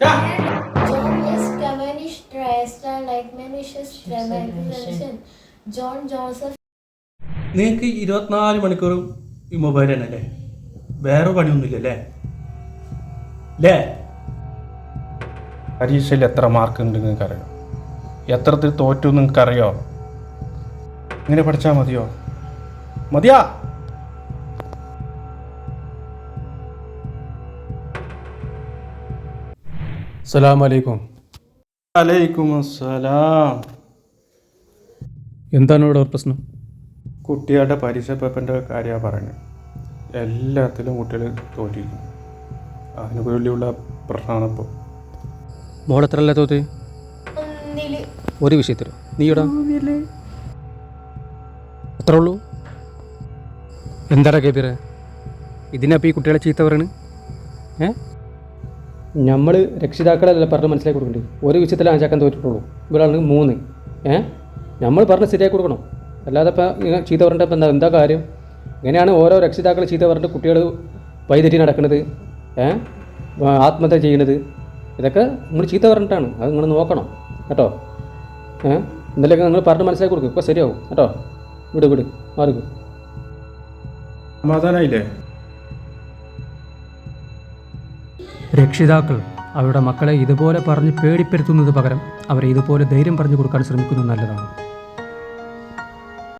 John is Cavendish Triestar like Manicius Tremendation. John Joseph. നിങ്ങൾക്ക് 24 മണിക്കൂറും ഈ മൊബൈൽ തന്നെ അല്ലേ? വേറെ പണിയൊന്നുമില്ലല്ലേ? അല്ലേ? പരീക്ഷയിൽ എത്ര മാർക്ക് ഉണ്ട് നിങ്ങൾക്കറിയോ? എത്രത്തിൽ തോറ്റു നിങ്ങൾക്കറിയോ? ഇങ്ങനെ പഠിച്ചാൽ മതിയോ? മതിയാ? അസ്സലാമു അലൈക്കും. വലൈക്കും അസ്സലാം. എന്താണ് ഇവിടെ പ്രശ്നം? കുട്ടികളുടെ പരീക്ഷ പേപ്പറിൻ്റെ കാര്യമാണ് പറയുന്നത്. എല്ലാത്തിലും കുട്ടികൾ തോറ്റിരിക്കും. അതിന് വേണ്ടിയുള്ള പ്രശ്നമാണ് ഇപ്പോൾ. മോളെത്രല്ല തോറ്റ്? ഒരു വിഷയത്തിലോ? നീടാ എത്ര ഉള്ളൂ? എന്താടാ കേബിറ ഇതിനപ്പോൾ ഈ കുട്ടികളെ ചീത്ത പറയണ്? നമ്മൾ രക്ഷിതാക്കളല്ല പറഞ്ഞ് മനസ്സിലാക്കി കൊടുക്കണ്ടേ? ഒരു വിഷയത്തിൽ അഞ്ചാക്കാൻ തോറ്റിട്ടുള്ളൂ, ഇവരാണെങ്കിൽ 3. നമ്മൾ പറഞ്ഞ് ശരിയാക്കി കൊടുക്കണം. അല്ലാതെ ഇപ്പം ഇങ്ങനെ ചീത്ത പറഞ്ഞിട്ട് എന്താ കാര്യം? ഇങ്ങനെയാണ് ഓരോ രക്ഷിതാക്കൾ ചീത്ത പറഞ്ഞിട്ട് കുട്ടികൾ വഴിതെറ്റി നടക്കുന്നത്, ആത്മഹത്യ ചെയ്യണത്. ഇതൊക്കെ നമ്മൾ ചീത്ത പറഞ്ഞിട്ടാണ്. അത് നിങ്ങൾ നോക്കണം കേട്ടോ. എന്തെങ്കിലുമൊക്കെ നിങ്ങൾ പറഞ്ഞ് മനസ്സിലാക്കി കൊടുക്കും. ഇപ്പോൾ ശരിയാവും കേട്ടോ. വിട് മാറിക്കും. സമാധാനമായില്ലേ? രക്ഷിതാക്കൾ അവരുടെ മക്കളെ ഇതുപോലെ പറഞ്ഞ് പേടിപ്പെടുത്തുന്നത് പകരം അവരെ ഇതുപോലെ ധൈര്യം പറഞ്ഞു കൊടുക്കാൻ ശ്രമിക്കുന്നത് നല്ലതാണ്.